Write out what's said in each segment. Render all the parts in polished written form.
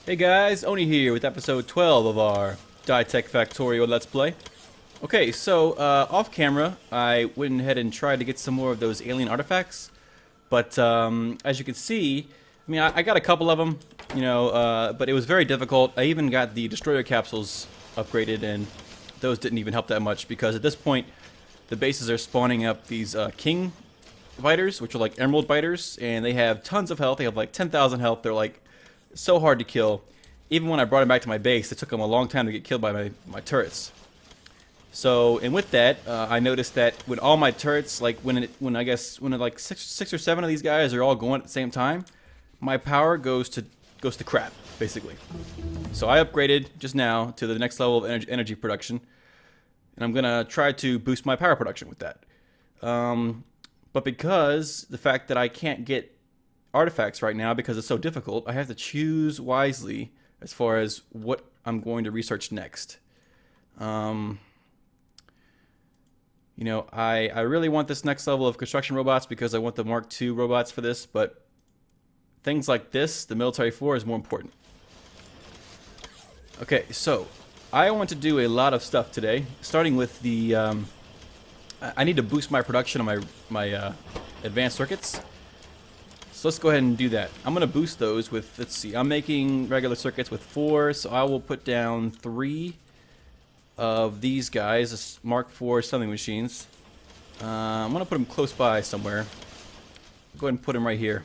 Hey guys, Oni here with episode 12 of our Dytech Factorio Let's Play. Okay, so off camera, I went ahead and tried to get some more of those alien artifacts, but as you can see, I mean, I got a couple of them, but it was very difficult. I even got the destroyer capsules upgraded, and those didn't even help that much because at this point, the bases are spawning up these king biters, which are like emerald biters, and they have tons of health. They have like 10,000 health. They're like so hard to kill. Even when I brought them back to my base, it took them a long time to get killed by my turrets. So, and with that, I noticed that when all my turrets, like when like six or seven of these guys are all going at the same time, my power goes to crap, basically. So I upgraded just now to the next level of energy production, and I'm gonna try to boost my power production with that. But because the fact that I can't get artifacts right now because it's so difficult, I have to choose wisely as far as what I'm going to research next. I really want this next level of construction robots because I want the Mark II robots for this, but things like this, the military floor, is more important. Okay, so I want to do a lot of stuff today, starting with the I need to boost my production on my advanced circuits. So let's go ahead and do that. I'm going to boost those with, let's see, I'm making regular circuits with 4, so I will put down 3 of these guys, Mark IV sewing machines. I'm going to put them close by somewhere. Go ahead and put them right here.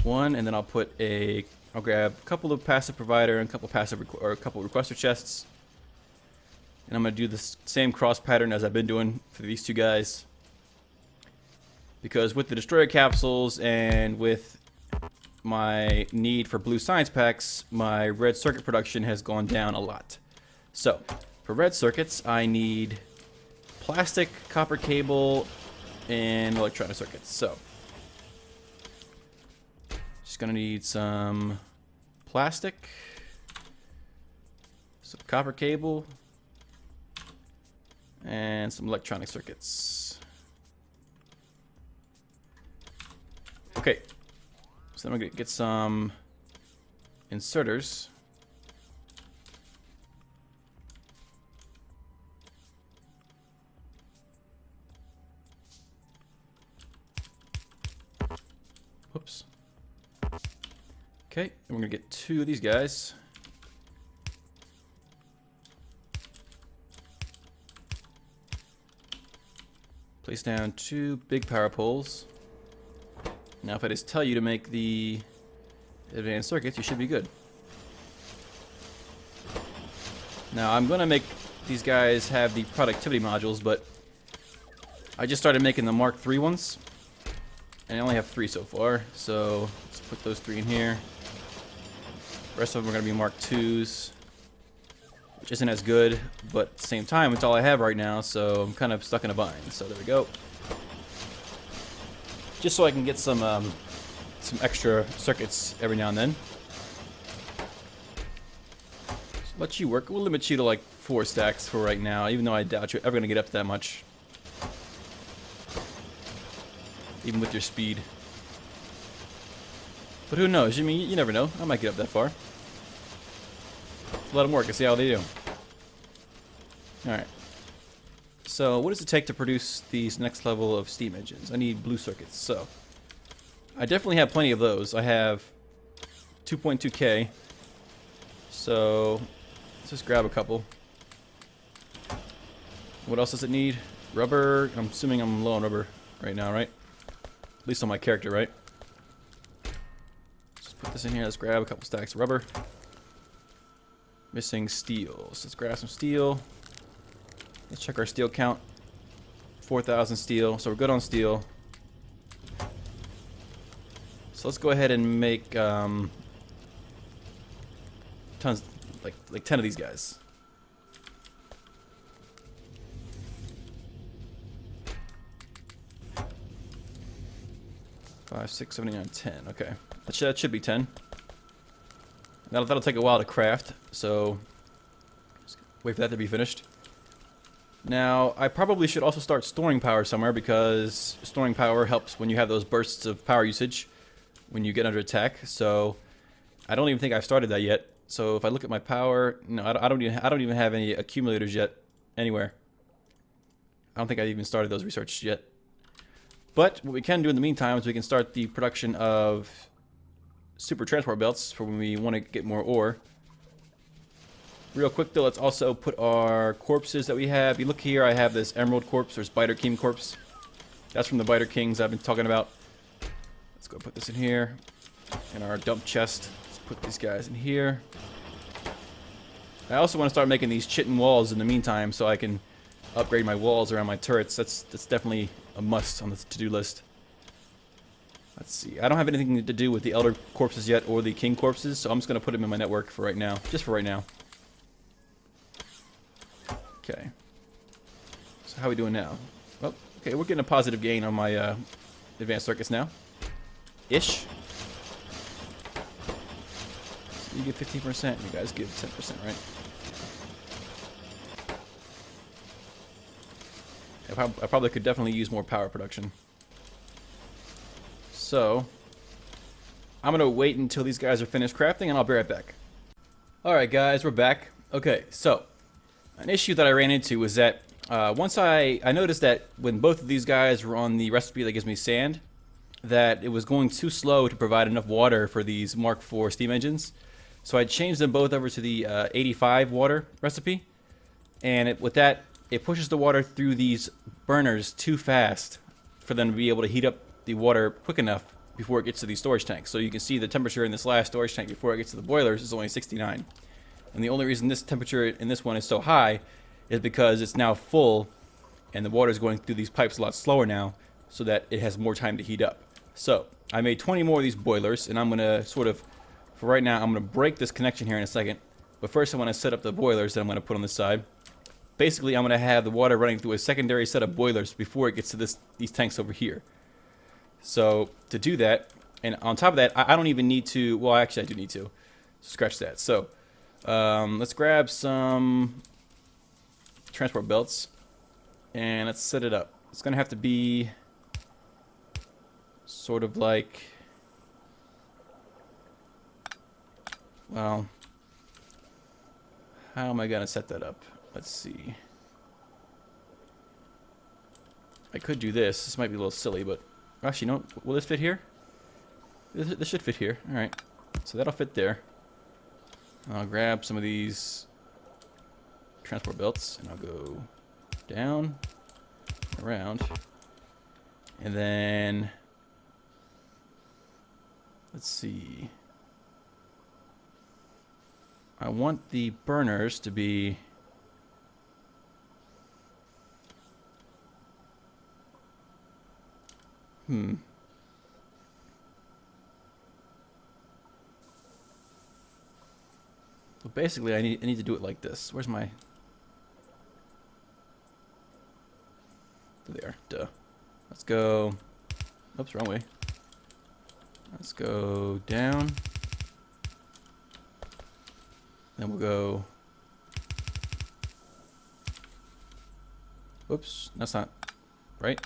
1, and then I'll grab a couple of passive provider and a couple a couple requester chests. And I'm going to do the same cross pattern as I've been doing for these 2 guys. Because with the destroyer capsules and with my need for blue science packs, my red circuit production has gone down a lot. So, for red circuits, I need plastic, copper cable, and electronic circuits. So, just gonna need some plastic, some copper cable, and some electronic circuits. Okay, so then we're gonna get some inserters. Whoops. Okay, and we're gonna get 2 of these guys. Place down 2 big power poles. Now if I just tell you to make the advanced circuits, you should be good. Now I'm gonna make these guys have the productivity modules, but I just started making the Mark III ones, and I only have 3 so far, so let's put those 3 in here. The rest of them are gonna be Mark IIs, which isn't as good, but at the same time, it's all I have right now, so I'm kind of stuck in a bind. So there we go. Just so I can get some extra circuits every now and then. So let you work. We'll limit you to like 4 stacks for right now, even though I doubt you're ever gonna get up to that much, even with your speed. But who knows? I mean, you never know. I might get up that far. Let them work and see how they do. All right. So what does it take to produce these next level of steam engines? I need blue circuits. So I definitely have plenty of those. I have 2.2K. So let's just grab a couple. What else does it need? Rubber. I'm assuming I'm low on rubber right now, right? At least on my character, right? Let's put this in here. Let's grab a couple stacks of rubber. Missing steel. So let's grab some steel. Let's check our steel count. 4,000 steel, so we're good on steel. So let's go ahead and make tons, like 10 of these guys. Five, 6, 7, 8, 9, 10. Okay, that should be 10. That'll take a while to craft, so just wait for that to be finished. Now, I probably should also start storing power somewhere because storing power helps when you have those bursts of power usage when you get under attack. So I don't even think I've started that yet. So if I look at my power, no, I don't even have any accumulators yet anywhere. I don't think I even started those research yet. But what we can do in the meantime is we can start the production of super transport belts for when we want to get more ore. Real quick though, let's also put our corpses that we have. You look here, I have this emerald corpse or spider king corpse. That's from the Biter Kings I've been talking about. Let's go put this in here. In our dump chest. Let's put these guys in here. I also want to start making these chitin walls in the meantime so I can upgrade my walls around my turrets. That's definitely a must on the to-do list. Let's see. I don't have anything to do with the elder corpses yet or the king corpses, so I'm just going to put them in my network for right now. Just for right now. Okay. So how are we doing now? Well, okay, we're getting a positive gain on my advanced circuits now. Ish. So you get 15%, you guys give 10%, right? I probably could definitely use more power production. So, I'm going to wait until these guys are finished crafting and I'll be right back. Alright guys, we're back. Okay, so, an issue that I ran into was that once I noticed that when both of these guys were on the recipe that gives me sand, that it was going too slow to provide enough water for these Mark IV steam engines. So I changed them both over to the 85 water recipe, and with that, it pushes the water through these burners too fast for them to be able to heat up the water quick enough before it gets to these storage tanks. So you can see the temperature in this last storage tank before it gets to the boilers is only 69. And the only reason this temperature in this one is so high is because it's now full and the water is going through these pipes a lot slower now so that it has more time to heat up. So I made 20 more of these boilers, and I'm going to sort of, for right now, I'm going to break this connection here in a second. But first I want to set up the boilers that I'm going to put on this side. Basically, I'm going to have the water running through a secondary set of boilers before it gets to these tanks over here. So to do that, and on top of that, I don't even need to, well actually I do need to. Scratch that. So let's grab some transport belts and let's set it up. It's going to have to be sort of like, well, how am I going to set that up? Let's see. I could do this. This might be a little silly, but actually, no. Will this fit here? This should fit here. All right. So that'll fit there. I'll grab some of these transport belts, and I'll go down, around, and then let's see. I want the burners to be Well, basically, I need to do it like this. Where's my? There. Duh. Let's go. Oops, wrong way. Let's go down. Then we'll go. Whoops, that's not right.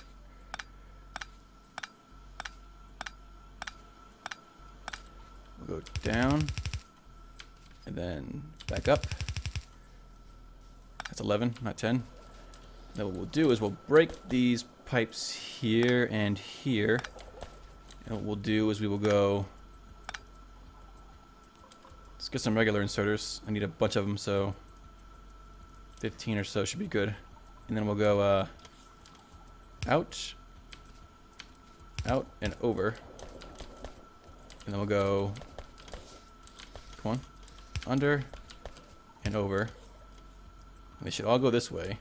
We'll go down. And then back up. That's 11, not 10. Then what we'll do is we'll break these pipes here and here. And what we'll do is we will go... Let's get some regular inserters. I need a bunch of them, so 15 or so should be good. And then we'll go out, out, and over. And then we'll go, come on, under, and over. And they should all go this way.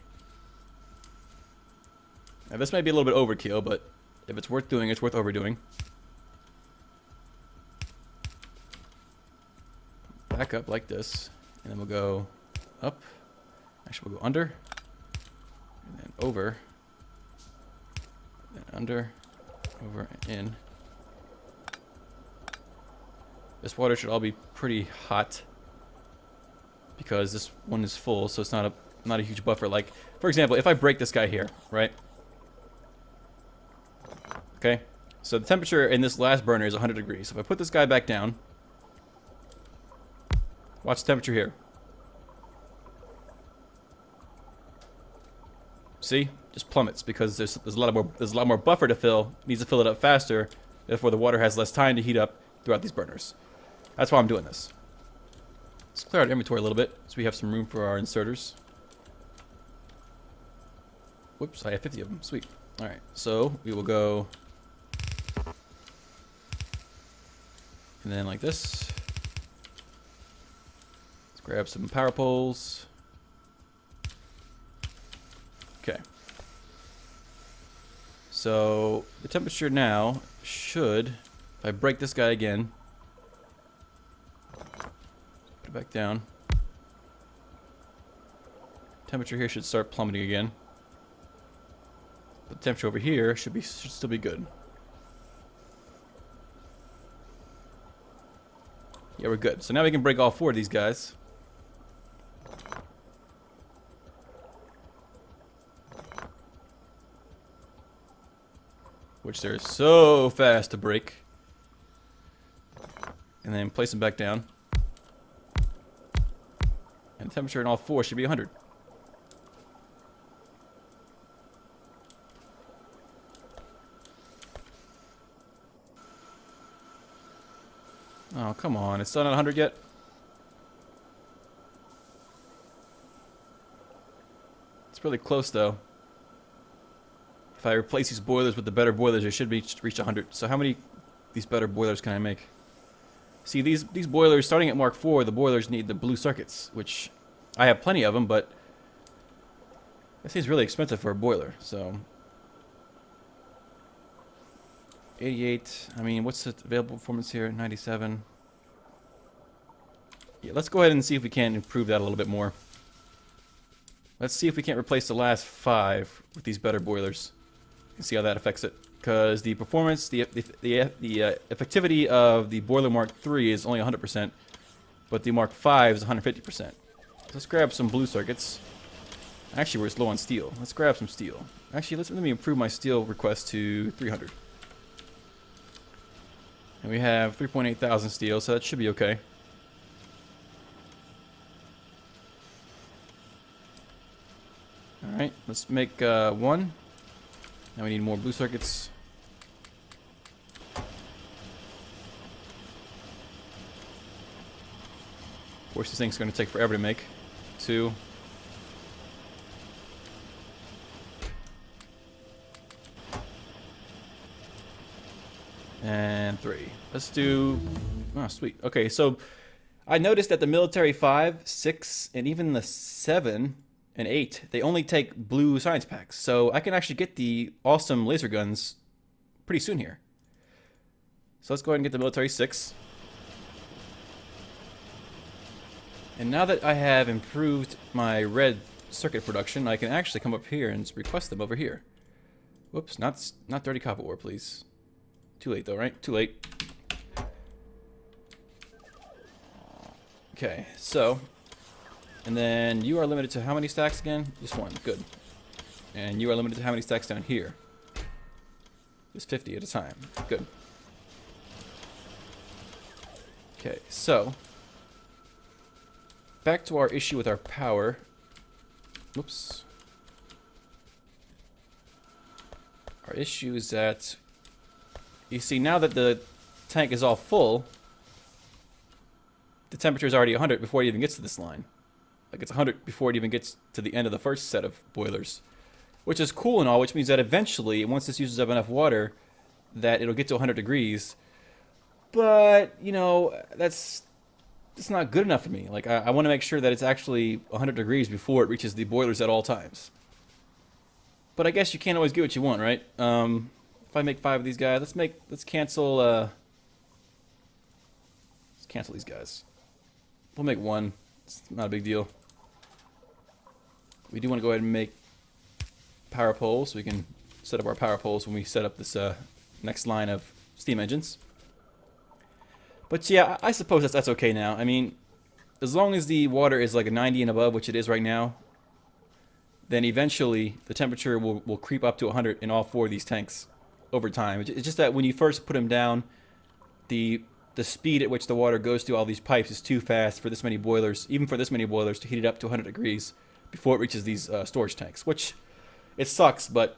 Now this might be a little bit overkill, but if it's worth doing, it's worth overdoing. Back up like this, and then we'll go up. Actually, we'll go under, and then over, and then under, over, and in. This water should all be pretty hot because this one is full, so it's not a huge buffer. Like, for example, if I break this guy here, right? Okay, so the temperature in this last burner is 100 degrees. So if I put this guy back down, Watch the temperature here. See? Just plummets because there's a lot more buffer to fill. It needs to fill it up faster, therefore the water has less time to heat up throughout these burners. That's why I'm doing this. Let's clear out our inventory a little bit so we have some room for our inserters. Whoops, I have 50 of them. Sweet. Alright, so we will go and then like this. Let's grab some power poles. Okay. So the temperature now should, if I break this guy again, put it back down. Temperature here should start plummeting again. But the temperature over here should still be good. Yeah, we're good. So now we can break all 4 of these guys. Which they're so fast to break. And then place them back down. And the temperature in all 4 should be 100. Oh, come on. It's still not 100 yet? It's really close, though. If I replace these boilers with the better boilers, it should reach 100. So how many of these better boilers can I make? See, these boilers, starting at Mark IV, the boilers need the blue circuits, which I have plenty of them, but this seems really expensive for a boiler, so... 88, I mean, what's the available performance here? 97. Yeah, let's go ahead and see if we can improve that a little bit more. Let's see if we can't replace the last 5 with these better boilers. And see how that affects it. Because the performance, the effectivity of the boiler Mark III is only 100%, but the Mark V is 150%. So let's grab some blue circuits. Actually, we're low on steel. Let's grab some steel. Actually, let me improve my steel request to 300. And we have 3.8 thousand steel, so that should be okay. Alright, let's make 1. Now we need more blue circuits. Of course, this thing's going to take forever to make. 2. And 3. Let's do... Oh, sweet. Okay, so I noticed that the military 5, 6, and even the 7 and 8, they only take blue science packs. So I can actually get the awesome laser guns pretty soon here. So let's go ahead and get the military 6. And now that I have improved my red circuit production, I can actually come up here and request them over here. Whoops, not dirty copper ore, please. Too late though, right? Too late. Okay, so... And then you are limited to how many stacks again? Just 1, good. And you are limited to how many stacks down here? Just 50 at a time, good. Okay, so... Back to our issue with our power. Whoops. Our issue is that... You see, now that the tank is all full, the temperature is already 100 before it even gets to this line. Like, it's 100 before it even gets to the end of the first set of boilers. Which is cool and all, which means that eventually, once this uses up enough water, that it'll get to 100 degrees. But, you know, that's not good enough for me. Like, I want to make sure that it's actually 100 degrees before it reaches the boilers at all times. But I guess you can't always get what you want, right? If I make 5 of these guys, let's cancel these guys. We'll make 1. It's not a big deal. We do want to go ahead and make power poles, so we can set up our power poles when we set up this next line of steam engines. But yeah, I suppose that's okay now. I mean, as long as the water is like a 90 and above, which it is right now, then eventually the temperature will creep up to 100 in all 4 of these tanks over time. It's just that when you first put them down, the the speed at which the water goes through all these pipes is too fast for this many boilers, even for this many boilers, to heat it up to 100 degrees before it reaches these storage tanks, which it sucks, but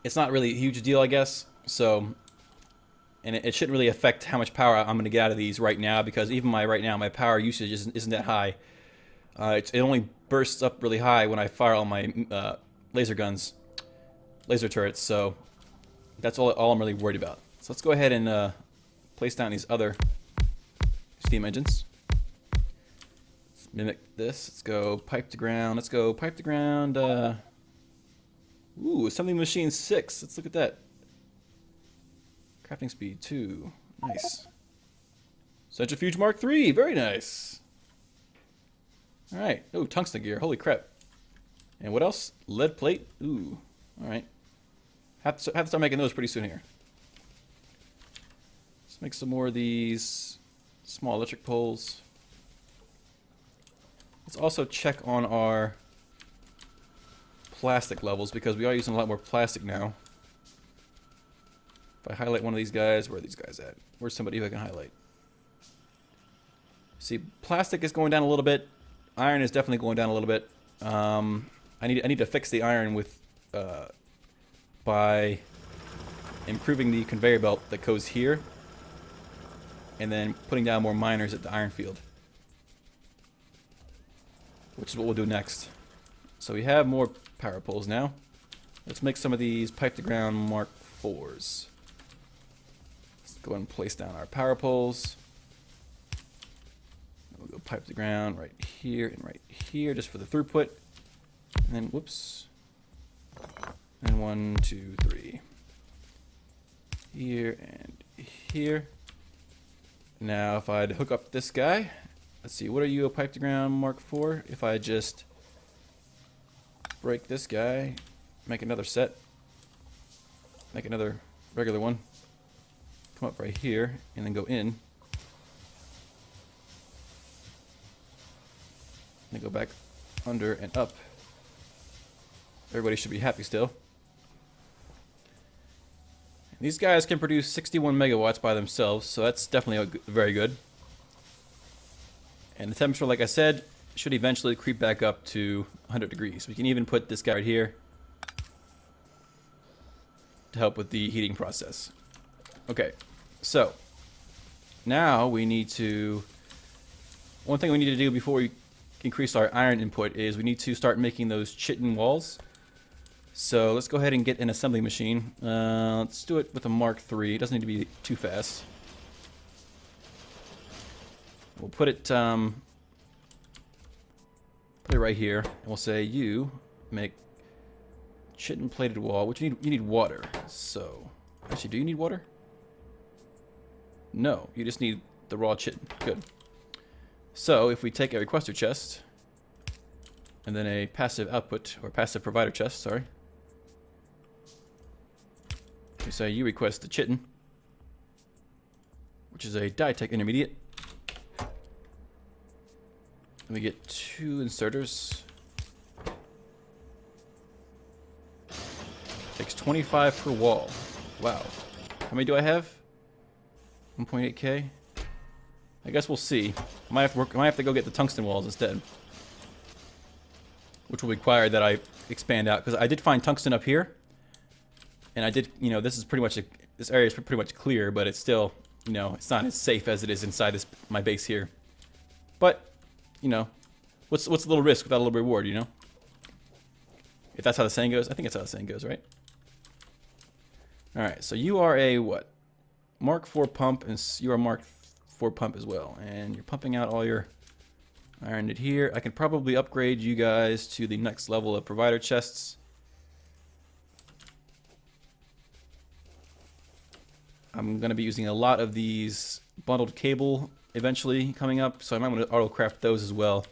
it's not really a huge deal, I guess. So, and it shouldn't really affect how much power I'm going to get out of these right now, because even right now, my power usage isn't that high. It only bursts up really high when I fire all my laser guns, laser turrets, so that's all I'm really worried about. So let's go ahead and place down these other steam engines. Let's mimic this. Let's go pipe to ground. Let's go pipe to ground. Ooh, assembly machine 6. Let's look at that. Crafting speed 2. Nice. Centrifuge Mark 3. Very nice. Alright. Oh, tungsten gear. Holy crap. And what else? Lead plate. Ooh. Alright. Have to start making those pretty soon here. Let's make some more of these small electric poles. Let's also check on our plastic levels, because we are using a lot more plastic now. If I highlight one of these guys, where are these guys at? Where's somebody who I can highlight? See, plastic is going down a little bit. Iron is definitely going down a little bit. I need to fix the iron with by improving the conveyor belt that goes here, and then putting down more miners at the iron field, which is what we'll do next. So we have more power poles now. Let's make some of these pipe to ground Mark 4s. Let's go ahead and place down our power poles. We'll go pipe to ground right here and right here, just for the throughput. And then, whoops. And 1, 2, 3. Here and here. Now, if I'd hook up this guy, let's see, what are you, a pipe to ground Mark 4? If I just break this guy, make another set, make another regular one, come up right here, and then go in, and then go back under and up. Everybody should be happy still. These guys can produce 61 megawatts by themselves, so that's definitely very good. And the temperature, like I said, should eventually creep back up to 100 degrees. We can even put this guy right here to help with the heating process. Okay, so now we need to... One thing we need to do before we increase our iron input is we need to start making those chitin walls. So let's go ahead and get an assembly machine. Let's do it with a Mark III. It doesn't need to be too fast. We'll put it right here, and we'll say you make chitin plated wall. Which you need water. So actually, do you need water? No, you just need the raw chitin. Good. So if we take a requester chest and then a passive output or passive provider chest, sorry. We say you request the chitin, which is a Dytech intermediate. And we get 2 inserters. Takes 25 per wall. Wow. How many do I have? 1.8k. I guess we'll see. I might have to go get the tungsten walls instead, which will require that I expand out, because I did find tungsten up here, and I did, you know, this is pretty much this area is pretty much clear, but it's still, you know, it's not as safe as it is inside my base here. But you know, what's a little risk without a little reward, you know? If that's how the saying goes. I think that's how the saying goes, right? Alright, so you are a what? Mark 4 pump, and you are Mark 4 pump as well. And you're pumping out all your iron in here. I can probably upgrade you guys to the next level of provider chests. I'm going to be using a lot of these bundled cable eventually coming up, so I might want to auto craft those as well.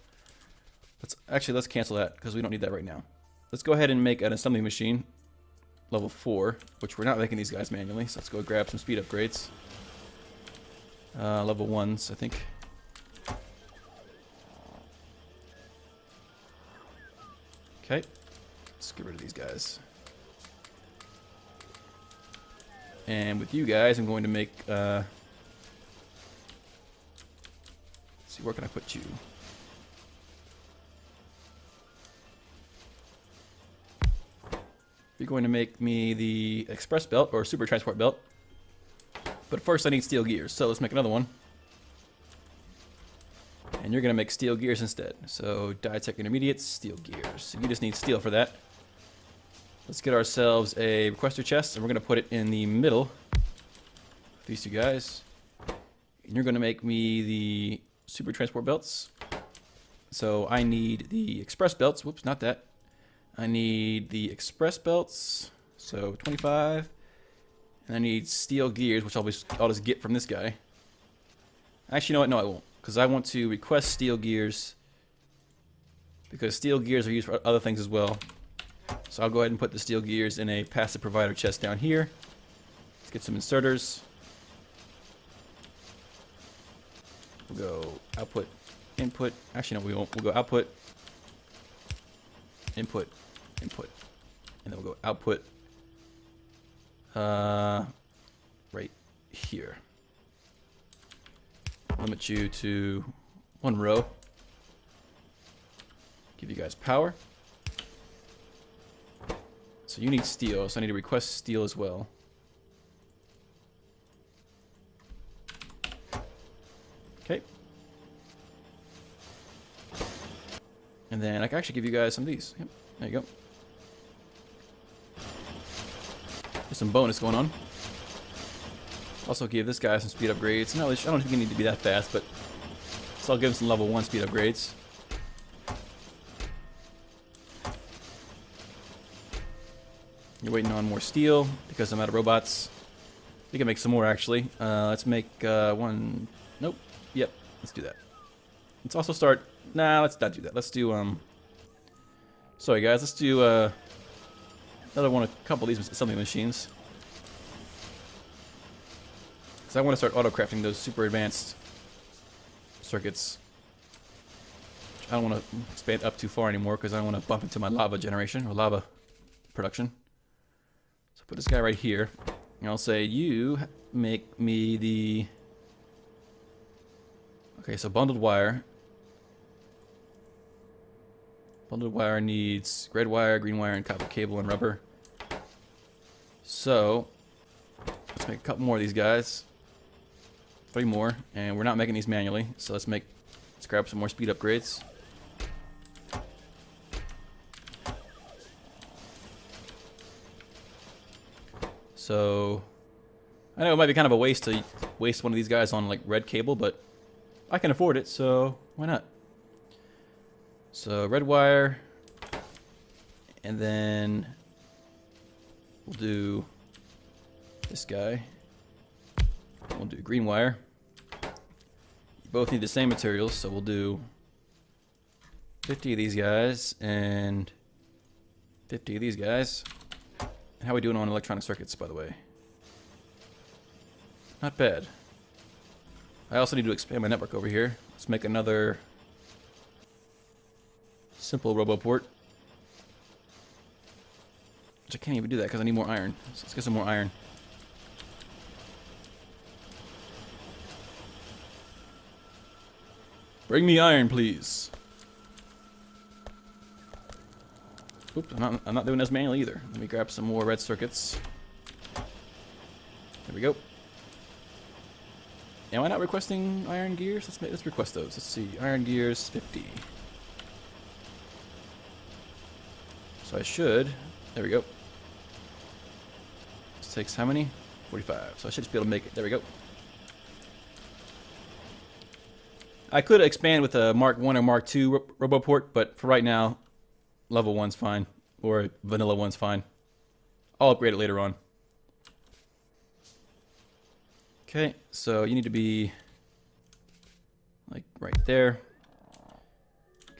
Let's cancel that, because we don't need that right now. Let's go ahead and make an assembly machine level 4, which we're not making these guys manually, so let's go grab some speed upgrades. Level 1s, I think. Okay, let's get rid of these guys. And with you guys, I'm going to make see, where can I put you? You're going to make me the express belt or super transport belt. But first I need steel gears, so let's make another one. And you're going to make steel gears instead. So Dytech Intermediates, steel gears. So you just need steel for that. Let's get ourselves a requester chest, and we're going to put it in the middle of these two guys. And you're going to make me the super transport belts. So I need the express belts. Whoops, not that. I need the express belts. So 25. And I need steel gears, which I'll just get from this guy. Actually, you know what? No, I won't. Because I want to request steel gears. Because steel gears are used for other things as well. So I'll go ahead and put the steel gears in a passive provider chest down here. Let's get some inserters. We'll go output, input. Actually, no, we won't. We'll go output, input, input. And then we'll go output right here. Limit you to 1 row. Give you guys power. So you need steel, so I need to request steel as well. Okay. And then I can actually give you guys some of these. Yep, there you go. There's some bonus going on. Also give this guy some speed upgrades. No, I don't think you need to be that fast, but so I'll give him some level 1 speed upgrades. You're waiting on more steel because I'm out of robots. We can make some more actually. Let's make one. Nope. Yep. Let's do that. Let's also start. Nah, let's not do that. Let's do sorry guys. Let's do another one. A couple of these assembly machines. Because I want to start auto-crafting those super advanced circuits. I don't want to expand up too far anymore because I don't want to bump into my lava generation or lava production. So put this guy right here. And I'll say, you make me the... Okay, so bundled wire. Bundled wire needs red wire, green wire, and copper cable and rubber. So, let's make a couple more of these guys. 3 more, and we're not making these manually, so let's grab some more speed upgrades. So, I know it might be kind of a waste to waste one of these guys on like red cable, but I can afford it, so why not? So red wire, and then we'll do this guy. We'll do green wire. You both need the same materials, so we'll do 50 of these guys and 50 of these guys. And how are we doing on electronic circuits, by the way? Not bad. I also need to expand my network over here. Let's make another simple RoboPort. Which I can't even do that because I need more iron. So let's get some more iron. Bring me iron, please. Oops, I'm not doing this manually either. Let me grab some more red circuits. There we go. Am I not requesting iron gears? Let's request those. Let's see. Iron gears 50. So I should. There we go. This takes how many? 45. So I should just be able to make it. There we go. I could expand with a Mark 1 or Mark 2 RoboPort, but for right now, level 1's fine. Or vanilla 1's fine. I'll upgrade it later on. Okay, so you need to be like right there.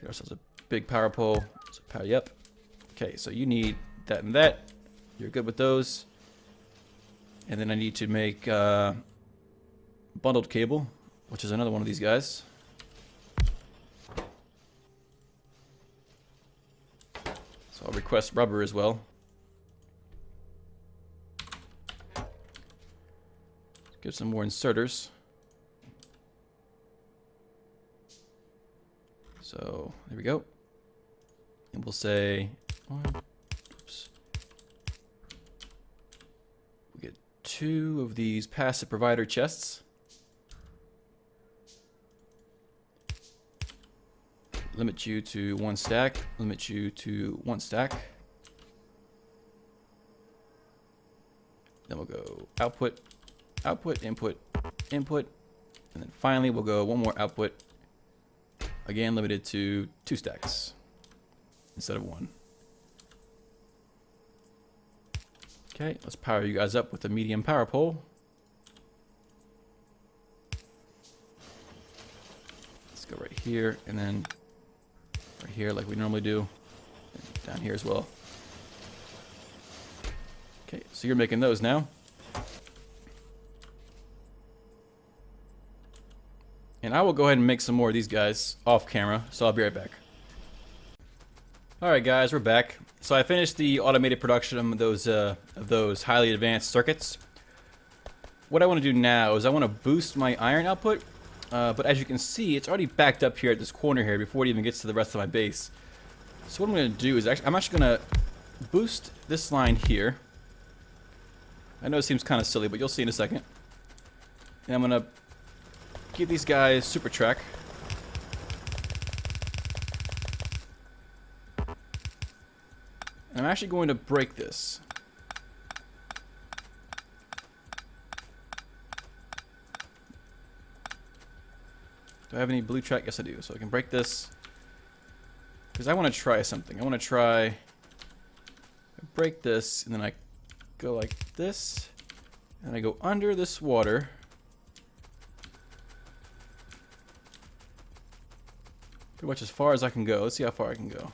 Get ourselves a big power pole. So power you up. Okay, so you need that and that. You're good with those. And then I need to make bundled cable, which is another one of these guys. So I'll request rubber as well. Get some more inserters. So there we go. And we'll say one, oops. We get 2 of these passive provider chests. Limit you to 1 stack. Limit you to 1 stack. Then we'll go output, output, input, input. And then finally we'll go 1 more output. Again, limited to 2 stacks instead of 1. Okay, let's power you guys up with a medium power pole. Let's go right here and then right here like we normally do. And down here as well. Okay, so you're making those now. And I will go ahead and make some more of these guys off camera, so I'll be right back. Alright guys, we're back. So I finished the automated production of those highly advanced circuits. What I want to do now is I want to boost my iron output, but as you can see, it's already backed up here at this corner here before it even gets to the rest of my base. So what I'm going to do is I'm actually going to boost this line here. I know it seems kind of silly, but you'll see in a second. And I'm going to give these guys super track. And I'm actually going to break this. Do I have any blue track? Yes, I do. So I can break this. Because I want to try something. I want to try break this, and then I go like this, and I go under this water. Pretty much as far as I can go. Let's see how far I can go.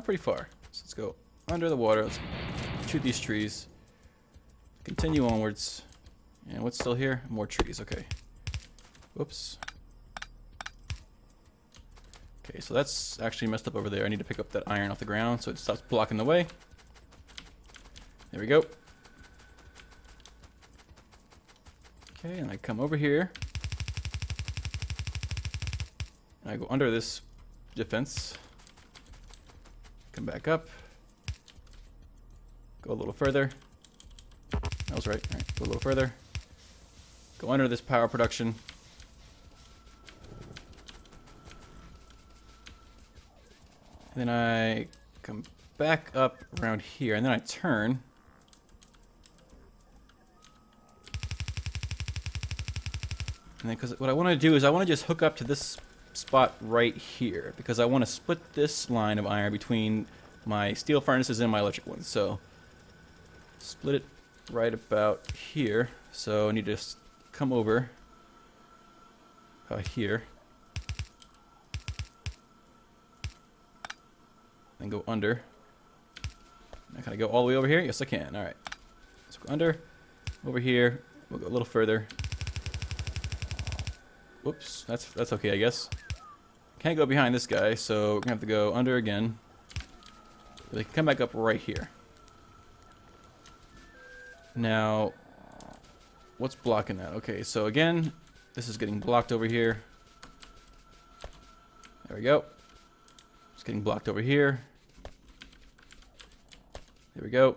Pretty far. So let's go under the water. Let's shoot these trees. Continue onwards. And what's still here? More trees. Okay. Whoops. Okay, so that's actually messed up over there. I need to pick up that iron off the ground so it stops blocking the way. There we go. Okay, and I come over here. And I go under this defense. Come back up. Go a little further. That was right. All right, go a little further. Go under this power production. And then I come back up around here, and then I turn. And then, because what I want to do is I want to just hook up to this spot right here, because I want to split this line of iron between my steel furnaces and my electric ones. So split it right about here. So I need to just come over here and go under. Can I go all the way over here? Yes, I can. All right. Let's go under, over here. We'll go a little further. Whoops, that's okay, I guess. Can't go behind this guy, so we're gonna have to go under again. They can come back up right here. Now, what's blocking that? Okay, so again, this is getting blocked over here. There we go. It's getting blocked over here. There we go.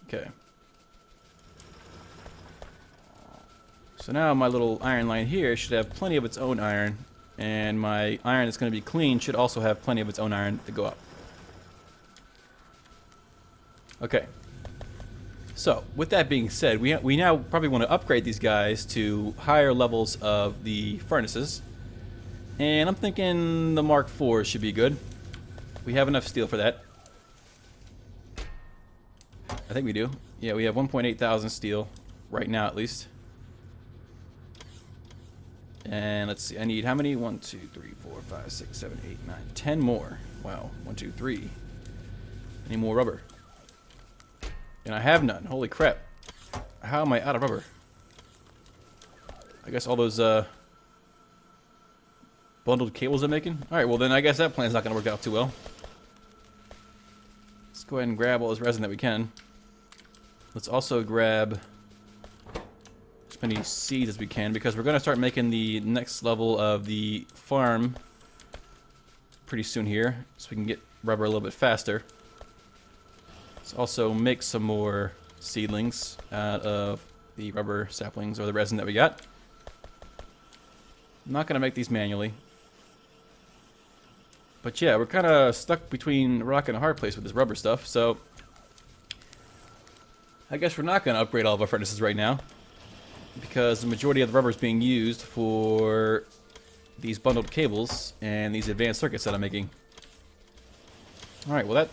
Okay. So now my little iron line here should have plenty of its own iron, and my iron that's going to be clean should also have plenty of its own iron to go up. Okay. So, with that being said, we now probably want to upgrade these guys to higher levels of the furnaces. And I'm thinking the Mark IV should be good. We have enough steel for that. I think we do. Yeah, we have 1.8 thousand steel right now, at least. And let's see, I need how many? 1, 2, 3, 4, 5, 6, 7, 8, 9, 10 more. Wow, 1, 2, 3. I need more rubber. And I have none. Holy crap. How am I out of rubber? I guess all those bundled cables I'm making? Alright, well then I guess that plan's not going to work out too well. Let's go ahead and grab all this resin that we can. Let's also grab as many seeds as we can because we're going to start making the next level of the farm pretty soon here, so we can get rubber a little bit faster. Let's also make some more seedlings out of the rubber saplings or the resin that we got. I'm not going to make these manually. But yeah, we're kind of stuck between a rock and a hard place with this rubber stuff, so I guess we're not going to upgrade all of our furnaces right now because the majority of the rubber is being used for these bundled cables and these advanced circuits that I'm making. Alright, well that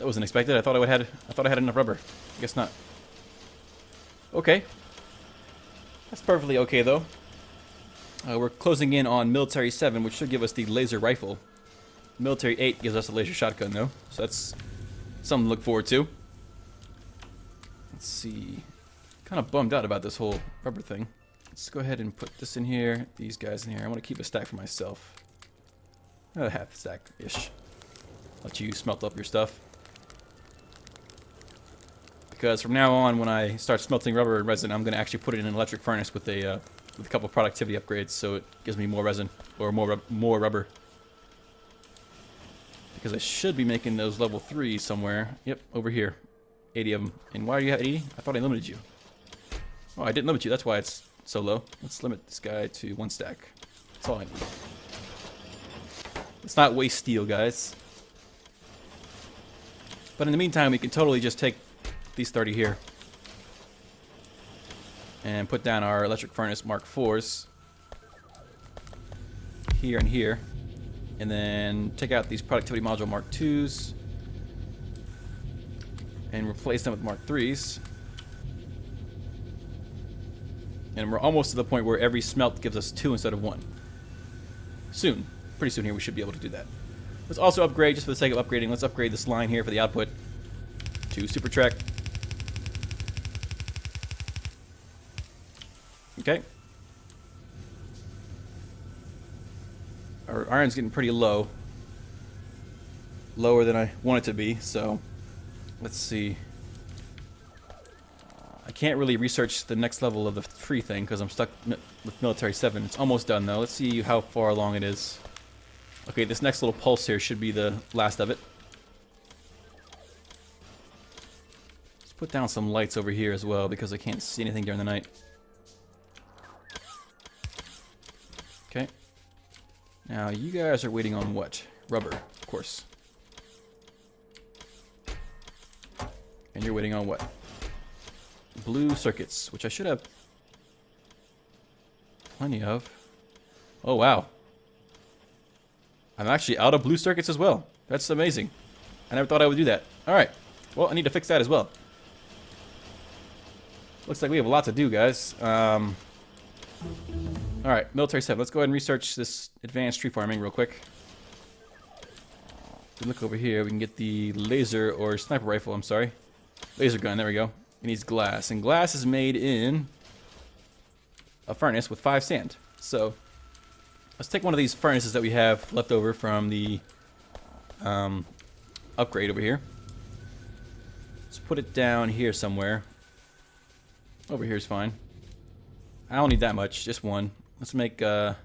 wasn't expected. I thought I had enough rubber. I guess not. Okay. That's perfectly okay though. We're closing in on Military 7, which should give us the laser rifle. Military 8 gives us a laser shotgun, though, so that's something to look forward to. Let's see. Kind of bummed out about this whole rubber thing. Let's go ahead and put this in here, these guys in here. I want to keep a stack for myself. A half stack-ish. Let you smelt up your stuff. Because from now on, when I start smelting rubber and resin, I'm going to actually put it in an electric furnace with a couple of productivity upgrades, so it gives me more resin, or more rubber. Because I should be making those level 3 somewhere. Yep, over here. 80 of them. And why do you have 80? I thought I limited you. Oh, I didn't limit you, that's why it's so low. Let's limit this guy to 1 stack. That's all I need. Let's not waste steel, guys. But in the meantime, we can totally just take these 30 here and put down our electric furnace Mark IVs here and here, and then take out these productivity module Mark IIs and replace them with Mark IIIs. And we're almost to the point where every smelt gives us 2 instead of 1. Soon, pretty soon here, we should be able to do that. Let's also upgrade, just for the sake of upgrading, let's upgrade this line here for the output to Super Trek. Okay. Our iron's getting pretty low. Lower than I want it to be, so let's see. I can't really research the next level of the tree thing because I'm stuck with Military 7. It's almost done though. Let's see how far along it is. Okay, this next little pulse here should be the last of it. Let's put down some lights over here as well because I can't see anything during the night. Okay. Now you guys are waiting on what? Rubber, of course. And you're waiting on what? Blue circuits, which I should have plenty of. Oh wow. I'm actually out of blue circuits as well. That's amazing. I never thought I would do that. Alright. Well, I need to fix that as well. Looks like we have a lot to do, guys. Alright, Military 7. Let's go ahead and research this advanced tree farming real quick. If we look over here, we can get the laser, or sniper rifle, I'm sorry. Laser gun, there we go. It needs glass, and glass is made in a furnace with 5 sand. So, let's take one of these furnaces that we have left over from the upgrade over here. Let's put it down here somewhere. Over here is fine. I don't need that much, just one. Let's make, let's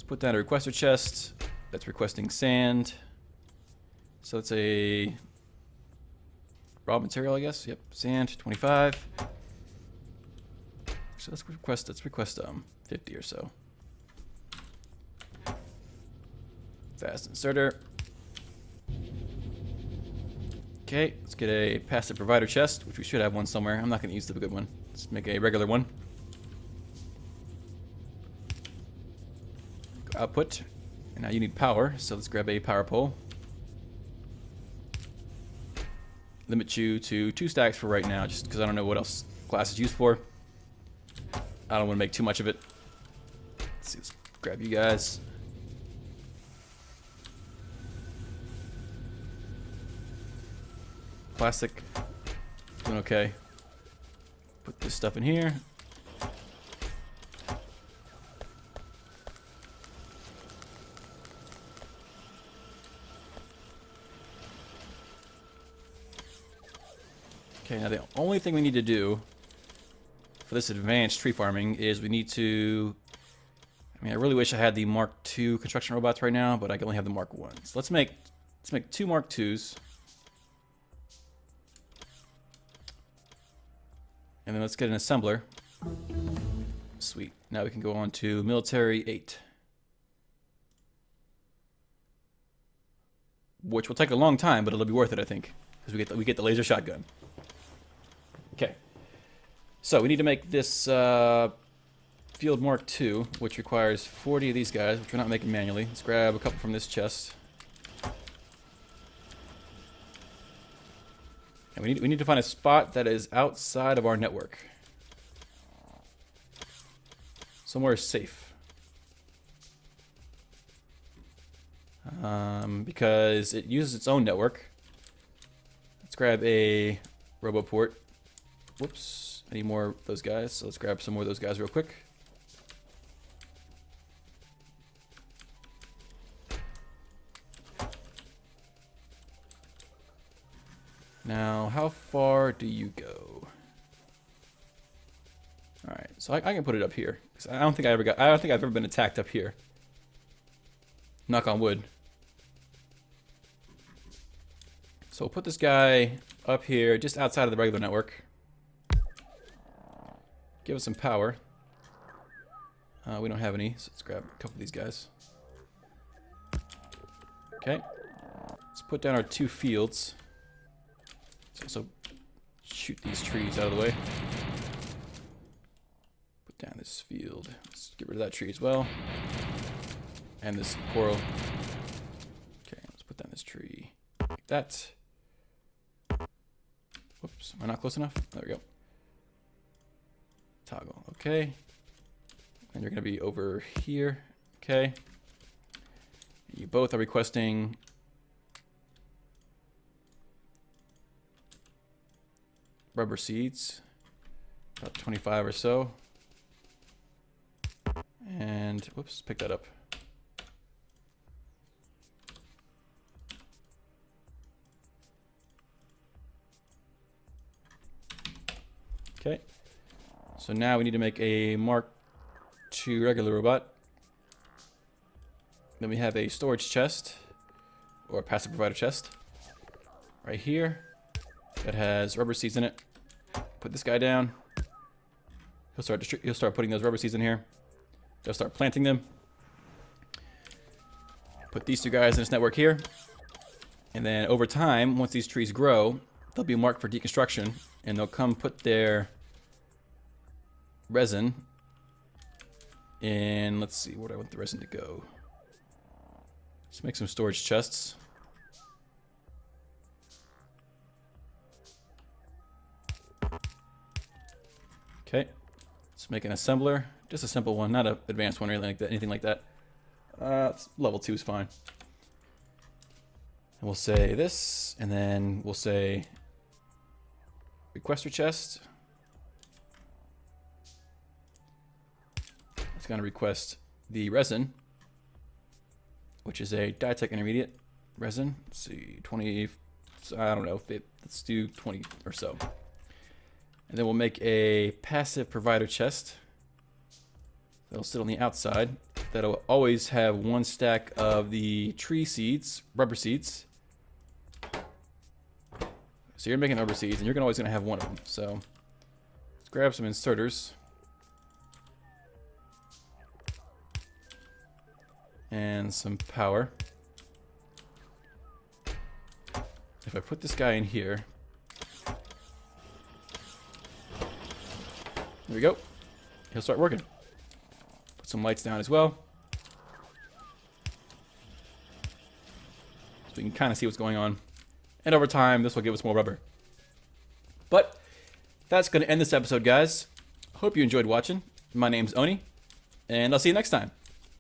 put down a requester chest that's requesting sand. So it's a raw material, I guess. Yep, sand, 25. So let's request 50 or so. Fast inserter. Okay, let's get a passive provider chest, which we should have one somewhere. I'm not going to use the good one. Let's make a regular one. Output. And now you need power, so let's grab a power pole. Limit you to 2 stacks for right now, just because I don't know what else glass is used for. I don't want to make too much of it. Let's see, let's grab you guys. Plastic. Doing okay. Put this stuff in here. Okay, now the only thing we need to do for this advanced tree farming is we need to... I mean, I really wish I had the Mark II construction robots right now, but I can only have the Mark 1s. Let's make 2 Mark 2s. And then let's get an assembler. Sweet. Now we can go on to military 8. Which will take a long time, but it'll be worth it, I think. Because we get the laser shotgun. Okay. So we need to make this Field Mark II, which requires 40 of these guys, which we're not making manually. Let's grab a couple from this chest. And we need to find a spot that is outside of our network. Somewhere safe. Because it uses its own network. Let's grab a RoboPort. Whoops. I need more of those guys, so let's grab some more of those guys real quick. Now, how far do you go? All right, so I can put it up here. 'Cause I don't think I've ever been attacked up here. Knock on wood. So we'll put this guy up here, just outside of the regular network. Give us some power. We don't have any, so let's grab a couple of these guys. Okay. Let's put down our 2 fields. Let's also shoot these trees out of the way. Put down this field. Let's get rid of that tree as well. And this coral. Okay, let's put down this tree like that. Whoops, am I not close enough? There we go. Toggle, okay. And you're gonna be over here, okay. You both are requesting rubber seeds, about 25 or so. And, whoops, pick that up. Okay, so now we need to make a Mark II regular robot. Then we have a storage chest, or a passive provider chest, right here, that has rubber seeds in it. Put this guy down. He'll start putting those rubber seeds in here. They'll start planting them. Put these 2 guys in this network here. And then over time, once these trees grow, they'll be marked for deconstruction, and they'll come put their resin in. Let's see, where do I want the resin to go? Let's make some storage chests. Okay, let's make an assembler, just a simple one, not an advanced one or anything like that. Level 2 is fine. And we'll say this, and then we'll say requester chest. It's going to request the resin, which is a Dytech intermediate resin. Let's see, 20, I don't know, let's do 20 or so. And then we'll make a passive provider chest. That'll sit on the outside. That'll always have 1 stack of the tree seeds, rubber seeds. So you're making rubber seeds, and you're always going to have 1 of them. So let's grab some inserters. And some power. If I put this guy in here, there we go. He'll start working. Put some lights down as well, so we can kind of see what's going on. And over time, this will give us more rubber. But that's going to end this episode, guys. Hope you enjoyed watching. My name's Oni, and I'll see you next time.